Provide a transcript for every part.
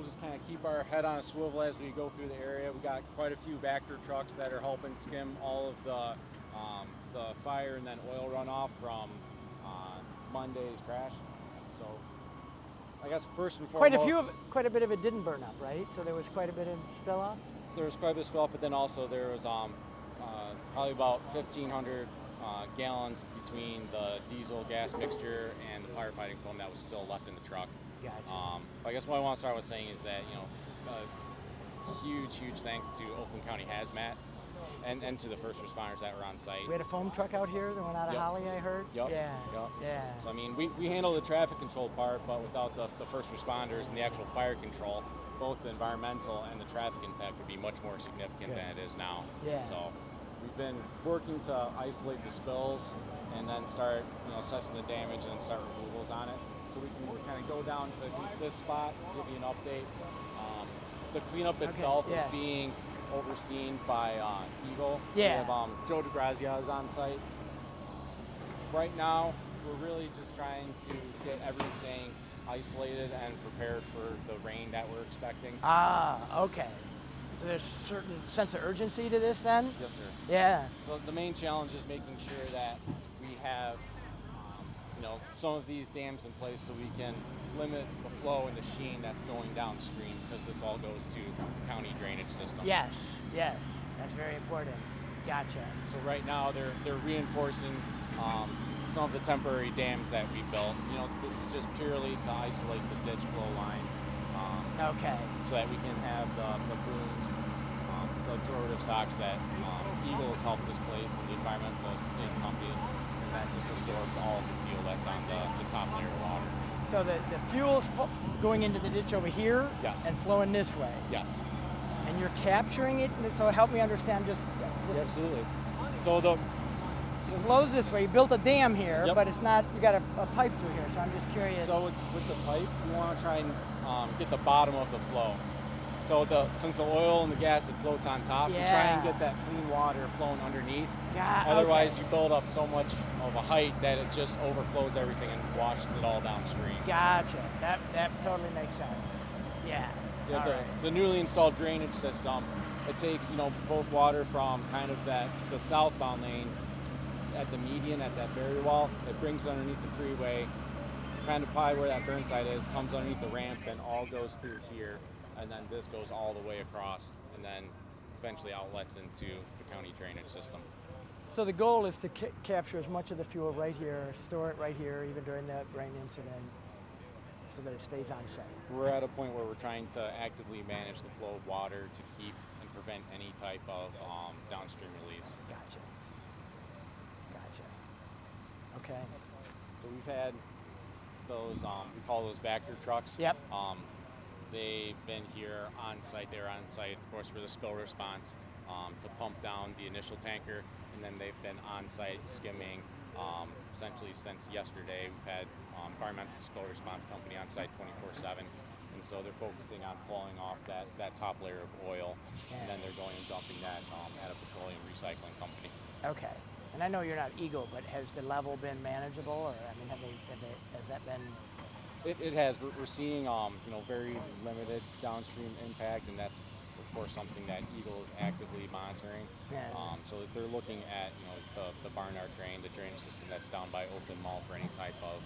just kind of keep our head on a swivel as we go through the area. We got quite a few Vactor trucks that are helping skim all of the fire and then oil runoff from Monday's crash. So I guess first and foremost, quite a bit of it didn't burn up, right? So there was quite a bit of spill off. there was quite a bit of spill up, but then also there was probably about 1,500 gallons between the diesel gas mixture and the firefighting foam that was still left in the truck. Gotcha. I guess what I want to start with saying is that, huge thanks to Oakland County Hazmat and to the first responders that were on site. We had a foam truck out here that went out of Yep. Holly, I heard. Yep. Yeah. Yep. Yeah. So I mean, we handle the traffic control part, but without the first responders and the actual fire control, both the environmental and the traffic impact would be much more significant Good. than it is now. Yeah. So we've been working to isolate the spills and then start, assessing the damage and then start removals on it. So we can kind of go down to at least this spot, give you an update. The cleanup itself yeah. is being overseen by Eagle. Yeah. We have Joe DeGrazia is on site. Right now, we're really just trying to get everything isolated and prepared for the rain that we're expecting. Ah, okay. So there's a certain sense of urgency to this then? Yes, sir. Yeah. So the main challenge is making sure that we have, some of these dams in place so we can limit the flow and the sheen that's going downstream, because this all goes to county drainage system. Yes, that's very important. Gotcha. So right now they're reinforcing some of the temporary dams that we built. This is just purely to isolate the ditch flow line. Okay. So that we can have the booms, the absorptive socks that Eagle has helped us place, and the environmental company, and that just absorbs all the fuel that's on the top layer of water. So the fuel's going into the ditch over here Yes. and flowing this way. Yes. And you're capturing it, so help me understand just Yeah, absolutely. So it flows this way. You built a dam here, Yep. but it's not, you got a pipe through here, so I'm just curious. So with the pipe, we want to try and get the bottom of the flow. So since the oil and the gas that floats on top, we try and get that clean water flowing underneath. Otherwise, you build up so much of a height that it just overflows everything and washes it all downstream. Gotcha. That totally makes sense. Yeah. The newly installed drainage system, it takes both water from kind of the southbound lane at the median at that barrier wall. It brings it underneath the freeway, kind of probably where that burn site is, comes underneath the ramp, and all goes through here, and then this goes all the way across, and then eventually outlets into the county drainage system. So the goal is to capture as much of the fuel right here, store it right here, even during that rain incident, so that it stays on site. We're at a point where we're trying to actively manage the flow of water to keep and prevent any type of downstream release. Gotcha. Okay. So we've had those, we call those Vactor trucks. Yep. They've been here on site. They're on site, of course, for the spill response to pump down the initial tanker, and then they've been on site skimming essentially since yesterday. We've had environmental spill response company on site 24/7, and so they're focusing on pulling off that top layer of oil, and then they're going and dumping that at a petroleum recycling company. Okay. And I know you're not Eagle, but has the level been manageable, or has that been? It has. We're seeing very limited downstream impact, and that's of course something that Eagle is actively monitoring. Yeah. So they're looking at the Barnard drain, the drainage system that's down by Oakland Mall for any type of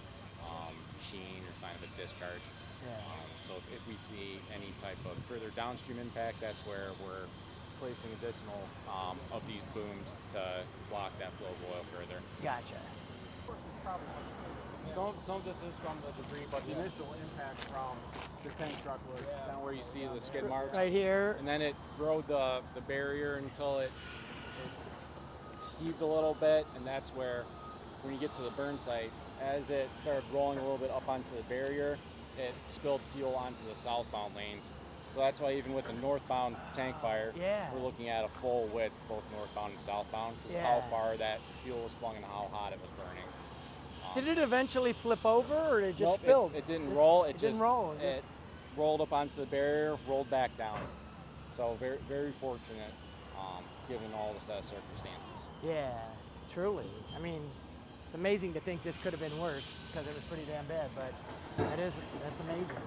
sheen or sign of a discharge. Yeah. So if we see any type of further downstream impact, that's where we're placing additional of these booms to block that flow of oil further. Gotcha. Some of this is from the debris, but the initial impact from the tank truck was down where you see the skid marks. Right here. And then it rode the barrier until it heaved a little bit, and that's where, when you get to the burn site, as it started rolling a little bit up onto the barrier, it spilled fuel onto the southbound lanes. So that's why even with the northbound tank fire, we're looking at a full width, both northbound and southbound, because how far that fuel was flung and how hot it was burning. Did it eventually flip over, or did it just nope, spill? It didn't roll. It didn't roll. It rolled up onto the barrier, rolled back down. So very, very fortunate, given all the set of circumstances. Yeah, truly. I mean, it's amazing to think this could have been worse because it was pretty damn bad, but that's amazing.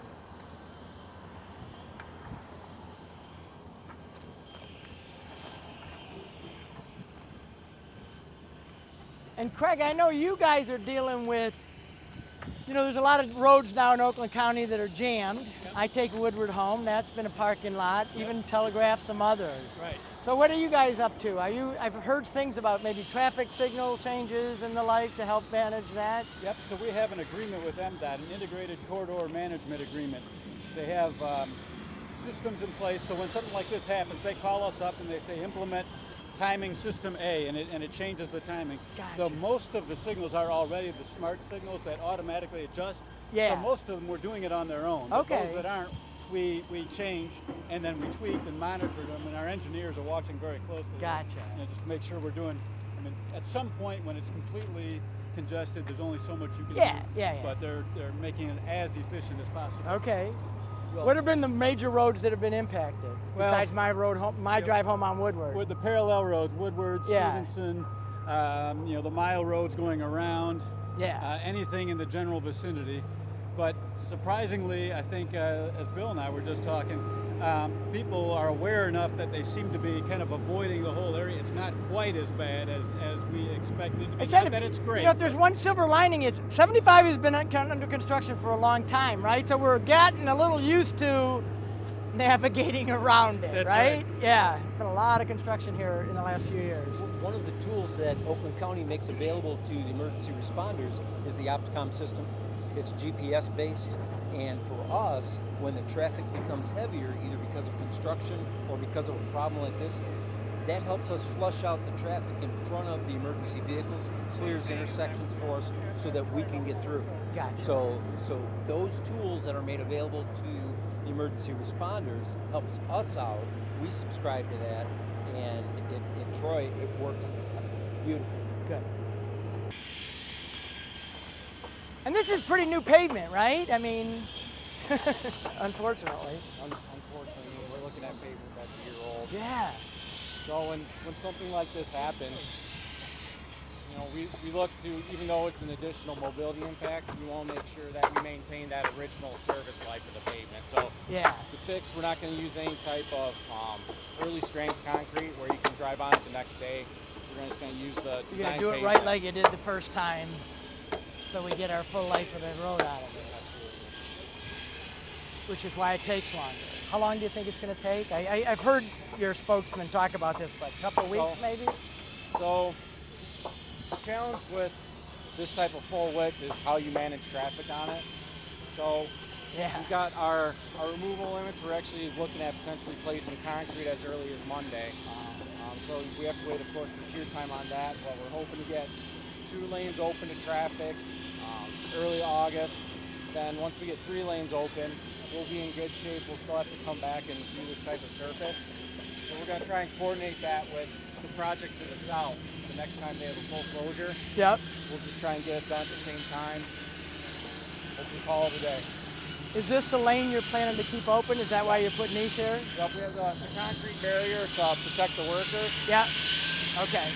And Craig, I know you guys are dealing with, there's a lot of roads now in Oakland County that are jammed. Yep. I take Woodward home, that's been a parking lot, even Telegraph, some others. Right. So what are you guys up to? I've heard things about maybe traffic signal changes and the like to help manage that. Yep, so we have an agreement with MDOT, an integrated corridor management agreement. They have systems in place, so when something like this happens, they call us up and they say implement timing system A, and it changes the timing. Gotcha. Though most of the signals are already the smart signals that automatically adjust. Yeah. So most of them, we're doing it on their own. But Okay. those that aren't, we changed, and then we tweaked and monitored them, and our engineers are watching very closely. Gotcha. Just to make sure we're doing, at some point when it's completely congested, there's only so much you can do. Yeah. But they're making it as efficient as possible. Okay. Well, What have been the major roads that have been impacted? Well, besides my road home, my yep. drive home on Woodward. with the parallel roads, Woodward, Yeah. Stevenson, the mile roads going around, Yeah. anything in the general vicinity. But surprisingly, I think, as Bill and I were just talking, people are aware enough that they seem to be kind of avoiding the whole area. It's not quite as bad as we expected to be. Not that it's great. If there's one silver lining, it's 75 has been under construction for a long time, right? So we're getting a little used to navigating around it, That's right? Yeah, been a lot of construction here in the last few years. One of the tools that Oakland County makes available to the emergency responders is the Opticom system. It's GPS based, and for us, when the traffic becomes heavier, either because of construction or because of a problem like this, that helps us flush out the traffic in front of the emergency vehicles, clears intersections for us so that we can get through. Gotcha. So those tools that are made available to the emergency responders helps us out. We subscribe to that, and in Troy, it works beautifully. Good. And this is pretty new pavement, right? I mean, unfortunately. Unfortunately, we're looking at pavement that's a year old. Yeah. So when something like this happens, we look to, even though it's an additional mobility impact, we want to make sure that we maintain that original service life of the pavement. So Yeah. the fix, we're not going to use any type of early strength concrete where you can drive on it the next day. We're just going to use the You're gonna design do it pavement. right like you did the first time, so we get our full life of the road out of it. Which is why it takes longer. How long do you think it's going to take? I've heard your spokesman talk about this, but a couple of weeks maybe? So the challenge with this type of full width is how you manage traffic on it. So Yeah. we've got our removal limits. We're actually looking at potentially placing concrete as early as Monday. So we have to wait, of course, for cure time on that. But we're hoping to get 2 lanes open to traffic early August. Then once we get 3 lanes open, we'll be in good shape. We'll still have to come back and do this type of surface. So we're going to try and coordinate that with the project to the south. The next time they have a full closure, Yep. we'll just try and get it done at the same time. Hopefully call it a day. Is this the lane you're planning to keep open? Is that why you're putting these here? Yep, we have the concrete barrier to protect the workers. Yep. Okay.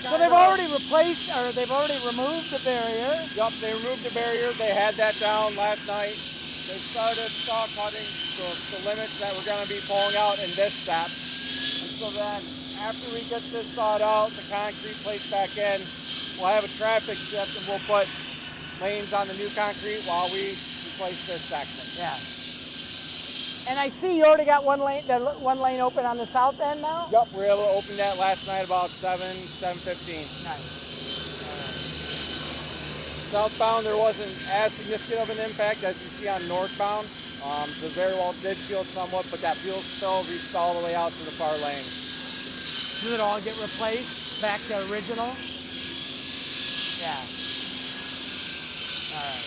So they've already replaced, or they've already removed the barrier. Yep, they removed the barrier. They had that down last night. They started saw cutting the limits that we're going to be pulling out in this step. And so then after we get this sawed out, the concrete placed back in, we'll have a traffic shift and we'll put lanes on the new concrete while we replace this section. Yeah. And I see you already got one lane open on the south end now? Yep, we were able to open that last night about 7:15. Nice. Southbound, there wasn't as significant of an impact as we see on northbound. The very well did shield somewhat, but that fuel spill reached all the way out to the far lane. Does it all get replaced back to original? Yeah. All right.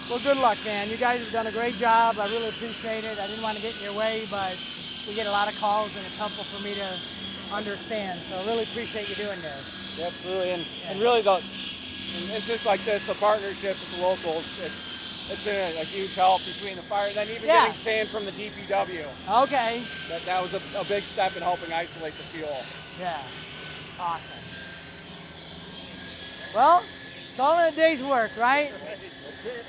Well, good luck, man. You guys have done a great job. I really appreciate it. I didn't want to get in your way, but we get a lot of calls, and it's helpful for me to understand. So I really appreciate you doing this. Yeah, absolutely, and really, in instances like this, the partnership with the locals, it's been a huge help between the fire, and then even Yeah. getting sand from the DPW. Okay. That was a big step in helping isolate the fuel. Yeah. Awesome. Well, it's all in a day's work, right? That's it.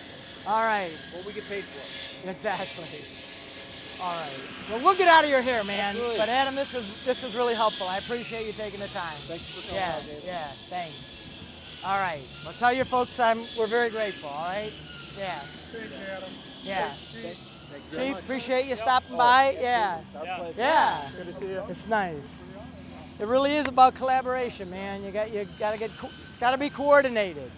All right. What we get paid for. Exactly. All right. Well, we'll get out of your hair, man. Absolutely. But Adam, this was really helpful. I appreciate you taking the time. Thanks for coming Yeah, out, David. yeah, thanks. All right. Well, tell your folks we're very grateful. All right. Yeah. Thank you, Adam. Yeah. Thank you very Chief, much. appreciate you stopping by. Yeah. Our pleasure. Yeah. Good to see you. It's nice. It really is about collaboration, man. You got to get. It's got to be coordinated.